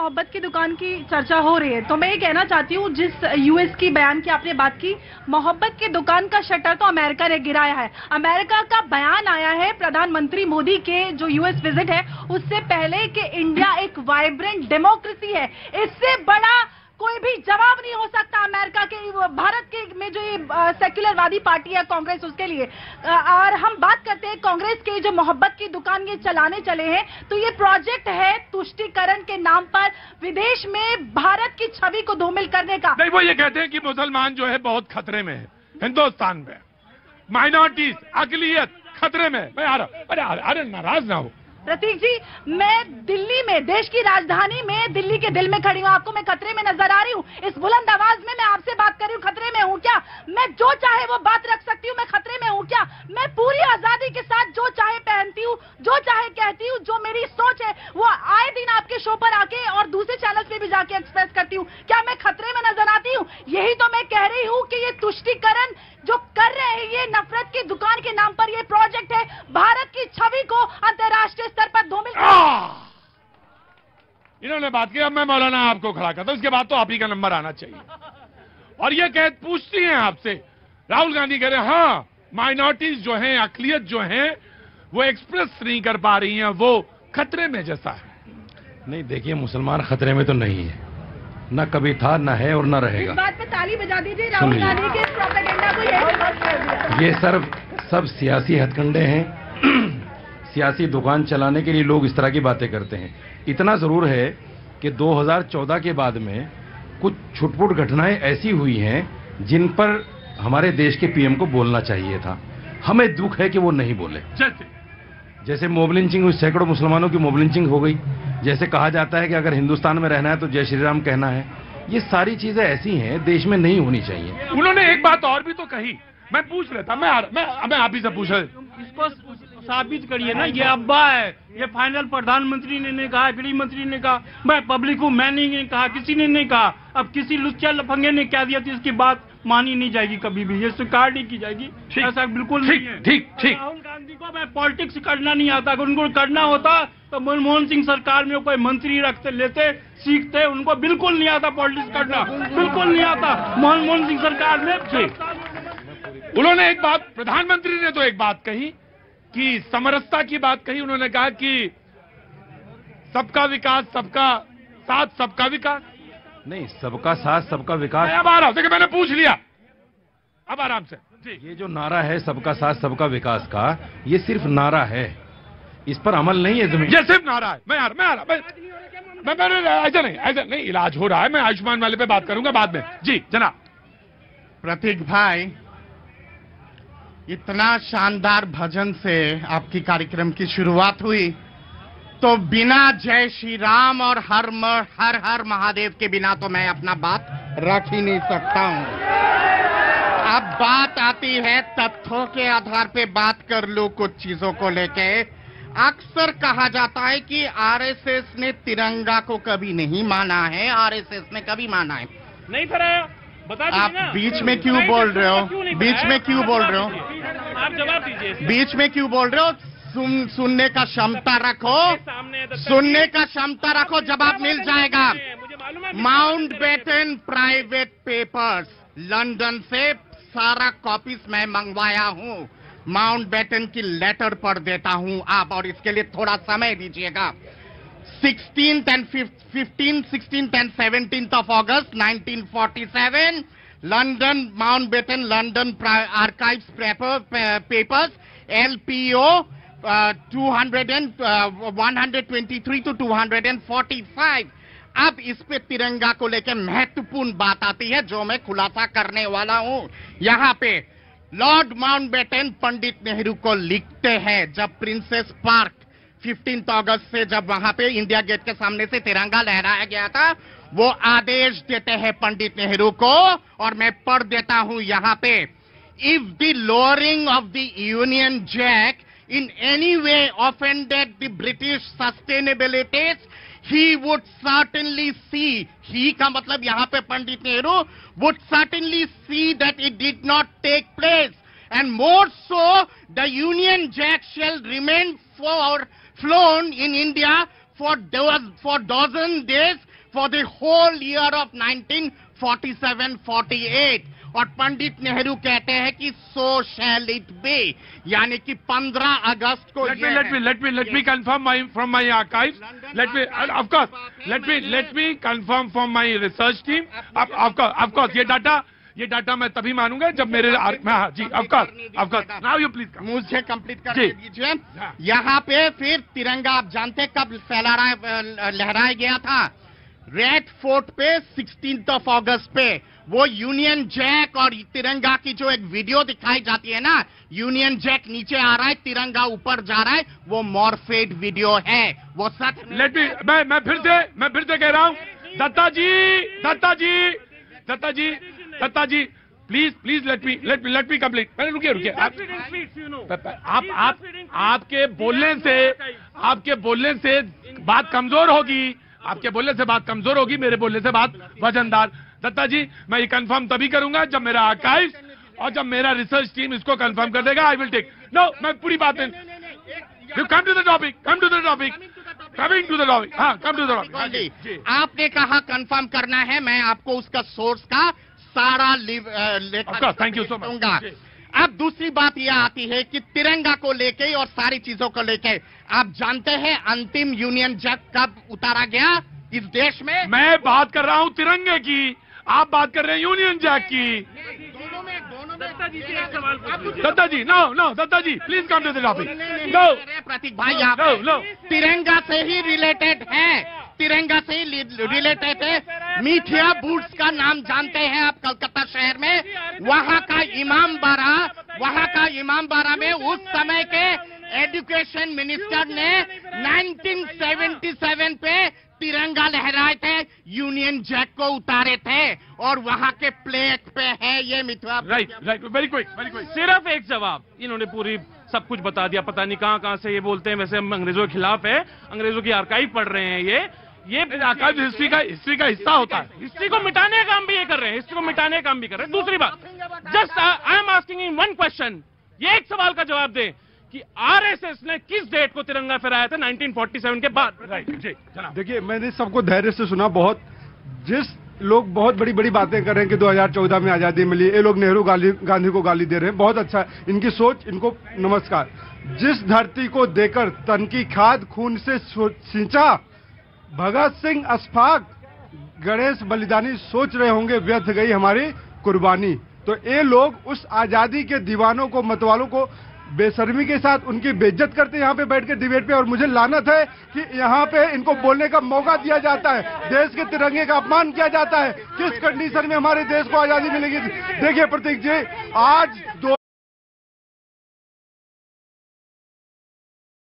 मोहब्बत की दुकान की चर्चा हो रही है, तो मैं ये कहना चाहती हूँ, जिस यूएस की बयान की आपने बात की, मोहब्बत की दुकान का शटर तो अमेरिका ने गिराया है। अमेरिका का बयान आया है प्रधानमंत्री मोदी के जो यूएस विजिट है उससे पहले कि इंडिया एक वाइब्रेंट डेमोक्रेसी है। इससे बड़ा कोई भी जवाब नहीं हो सकता अमेरिका के, भारत के में जो ये सेक्युलरवादी पार्टी है कांग्रेस, उसके लिए। और हम बात करते हैं कांग्रेस के जो मोहब्बत की दुकान ये चलाने चले हैं, तो ये प्रोजेक्ट है तुष्टीकरण के नाम पर विदेश में भारत की छवि को धूमिल करने का। नहीं, वो ये कहते हैं कि मुसलमान जो है बहुत खतरे में है हिंदुस्तान में, माइनॉरिटीज अकलियत खतरे में। मैं आ रहा, अरे नाराज ना हो प्रतीक जी, मैं दिल्ली में, देश की राजधानी में, दिल्ली के दिल में खड़ी हूँ, आपको मैं खतरे में नजर आ रही हूँ? इस बुलंद आवाज में मैं आपसे बात कर रही हूँ, खतरे में हूँ क्या? मैं जो चाहे वो बात रख सकती हूँ, मैं खतरे में हूँ क्या? मैं पूरी आजादी के साथ जो चाहे पहनती हूँ, जो चाहे कहती हूँ, जो मेरी सोच है वो आए दिन आपके शो पर आके और दूसरे चैनल पे भी जाके एक्सप्रेस करती हूँ। क्या मैं खतरे में नजर आती हूँ? यही तो मैं कह रही हूँ कि ये तुष्टीकरण जो कर रहे हैं, ये नफरत की दुकान के नाम पर ये प्रोजेक्ट है भारत की छवि को अंतर्राष्ट्रीय स्तर पर धूमिल। इन्होंने बात की, अब मैं मौलाना आपको खड़ा करता हूं, उसके बाद तो आप ही का नंबर आना चाहिए। और ये कह पूछती हैं आपसे, राहुल गांधी कह रहे हैं हाँ माइनॉरिटीज जो हैं, अकलियत जो हैं, वो एक्सप्रेस नहीं कर पा रही हैं, वो खतरे में जैसा है। नहीं, देखिए, मुसलमान खतरे में तो नहीं है, न कभी था, न है और न रहेगा। इस बात पे ताली बजा दीजिए राहुल गांधी के प्रोपेगेंडा को। ये सब सियासी हथकंडे हैं। सियासी दुकान चलाने के लिए लोग इस तरह की बातें करते हैं। इतना जरूर है कि 2014 के बाद में कुछ छुटपुट घटनाएं ऐसी हुई हैं जिन पर हमारे देश के पीएम को बोलना चाहिए था। हमें दुख है कि वो नहीं बोले। जैसे मोब लिंचिंग हुई, सैकड़ों मुसलमानों की मोब लिंचिंग हो गई। जैसे कहा जाता है कि अगर हिंदुस्तान में रहना है तो जय श्री राम कहना है। ये सारी चीजें ऐसी हैं, देश में नहीं होनी चाहिए। उन्होंने एक बात और भी तो कही, मैं पूछ लेता, मैं आप ही से पूछ रहा। इसको साबित करिए ना, ये अब्बा है, ये फाइनल प्रधानमंत्री ने नहीं कहा, गृह मंत्री ने कहा, मैं पब्लिक हूँ, मैंने नहीं कहा, किसी ने नहीं कहा। अब किसी लुच्चा लफंगे ने क्या दिया तो इसकी बात मानी नहीं जाएगी कभी भी, ये स्वीकार नहीं की जाएगी। ऐसा बिल्कुल नहीं है। ठीक। राहुल गांधी को मैं पॉलिटिक्स करना नहीं आता। अगर उनको करना होता तो मनमोहन सिंह सरकार में कोई मंत्री रखते लेते, सीखते। उनको बिल्कुल नहीं आता पॉलिटिक्स करना, बिल्कुल नहीं आता। मनमोहन सिंह सरकार में उन्होंने एक बात, प्रधानमंत्री ने तो एक बात कही कि समरसता की बात कही। उन्होंने कहा कि सबका विकास, सबका साथ, सबका विकास। नहीं, सबका साथ सबका विकास। अब आ रहा हूं, देखिए मैंने पूछ लिया, अब आराम से। ये जो नारा है सबका साथ सबका विकास का, ये सिर्फ नारा है, इस पर अमल नहीं है जमीन। ये सिर्फ नारा है। मैं आ रहा, ऐसा नहीं, इलाज हो रहा है। मैं आयुष्मान वाले पे बात करूंगा बाद में। जी जनाब। प्रतीक भाई, इतना शानदार भजन से आपकी कार्यक्रम की शुरुआत हुई, तो बिना जय श्री राम और हर हर महादेव के बिना तो मैं अपना बात रख ही नहीं सकता हूं। अब बात आती है तथ्यों के आधार पे बात कर लो कुछ चीजों को लेके। अक्सर कहा जाता है कि आरएसएस ने तिरंगा को कभी नहीं माना है, आरएसएस ने कभी माना है। नहीं कराया, बता दीजिए ना। आप बीच में क्यों बोल रहे हो? बीच में क्यों बोल रहे हो? आप जवाब दीजिए। बीच में क्यों बोल रहे हो? सुनने का क्षमता रखो, सुनने का क्षमता रखो, जवाब मिल जाएगा। माउंटबेटन प्राइवेट पेपर्स, लंदन से सारा कॉपीज मैं मंगवाया हूं। माउंटबेटन की लेटर पढ़ देता हूं आप, और इसके लिए थोड़ा समय दीजिएगा। 16th and 17th of August 1947, London, Mountbatten, London Archives Papers, LPO 123 to 245। अब इस पे तिरंगा को लेकर महत्वपूर्ण बात आती है जो मैं खुलासा करने वाला हूं। यहाँ पे लॉर्ड माउंटबेटन पंडित नेहरू को लिखते हैं, जब प्रिंसेस पार्क 15 अगस्त से जब वहां पे इंडिया गेट के सामने से तिरंगा लहराया गया था, वो आदेश देते हैं पंडित नेहरू को, और मैं पढ़ देता हूं यहाँ पे। If the lowering of the Union Jack in any way offended the British sustainabilities, he would certainly see, he का मतलब यहाँ पे Pandit Nehru, would certainly see that it did not take place, and more so the Union Jack shall remain flown in India for dozen days for the whole year of 1947-48. और पंडित नेहरू कहते हैं कि so shall it be, यानी कि 15 अगस्त को let me confirm from my archives. Let me confirm from my research team. Of course, ये data मैं तभी मानूंगा जब मेरे जी of course. Now you please come. मुझे कंप्लीट करने दीजिए। यहाँ पे फिर तिरंगा आप जानते कब लहराया गया था? रेड फोर्ट पे 16 अगस्त पे वो यूनियन जैक और तिरंगा की जो एक वीडियो दिखाई जाती है ना, यूनियन जैक नीचे आ रहा है, तिरंगा ऊपर जा रहा है, वो मॉर्फेड वीडियो है, वो सच। मैं फिर से कह रहा हूँ, Dutta ji please let me complete. रुकिए आपके बोलने से बात कमजोर होगी, मेरे बोलने से बात वजनदार। दत्ता जी, मैं ये कंफर्म तभी करूंगा जब मेरा आर्काइव्स और जब मेरा रिसर्च टीम इसको कंफर्म कर देगा। आई विल टेक मैं पूरी बात कम टू द टॉपिक। हाँ, कम टू द टॉपिक। आपने कहा कंफर्म करना है, मैं आपको उसका सोर्स का सारा थैंक यू सो मच। अब दूसरी बात यह आती है कि तिरंगा को लेके और सारी चीजों को लेके आप जानते हैं अंतिम यूनियन जैक कब उतारा गया इस देश में? मैं बात कर रहा हूं तिरंगे की, आप बात कर रहे हैं यूनियन जैक की। दोनों में दत्ता जी से एक सवाल Datta ji no Datta ji please come to the topic. No Prateek भाई, आप तिरंगा से ही रिलेटेड है, मीठिया बूट्स का नाम जानते हैं आप कलकत्ता शहर में? वहां का इमामबाड़ा में उस समय के एजुकेशन मिनिस्टर ने 1977 पे तिरंगा लहराए थे, यूनियन जैक को उतारे थे और वहां के प्लेट पे है ये मिथुआ। Right very quick. सिर्फ एक जवाब, इन्होंने पूरी सब कुछ बता दिया, पता नहीं कहां से ये बोलते हैं। वैसे हम अंग्रेजों के खिलाफ है, अंग्रेजों की आर्काइव पढ़ रहे हैं। ये आर्काइव हिस्ट्री का हिस्सा होता है। हिस्ट्री को मिटाने का काम भी ये कर रहे हैं, दूसरी बात, just I am asking in one question, ये एक सवाल का जवाब दें कि आरएसएस ने किस डेट को तिरंगा फहराया था 1947 के बाद? राइट जी जनाब। देखिए, मैंने सबको धैर्य से सुना। बहुत जिस लोग बहुत बड़ी बड़ी बातें कर रहे हैं कि 2014 में आजादी मिली, ये लोग नेहरू गांधी को गाली दे रहे हैं, बहुत अच्छा इनकी सोच, इनको नमस्कार। जिस धरती को देकर तन की खाद खून से सींचा, भगत सिंह अशफाक गणेश बलिदानी सोच रहे होंगे व्यर्थ गई हमारी कुर्बानी। तो ये लोग उस आजादी के दीवानों को, मतवालों को बेशर्मी के साथ उनकी बेइज्जत करते हैं यहाँ पे बैठ के डिबेट पे। और मुझे लानत है कि यहाँ पे इनको बोलने का मौका दिया जाता है, देश के तिरंगे का अपमान किया जाता है। किस कंडीशन में हमारे देश को आजादी मिलेगी? देखिए प्रतीक जी, आज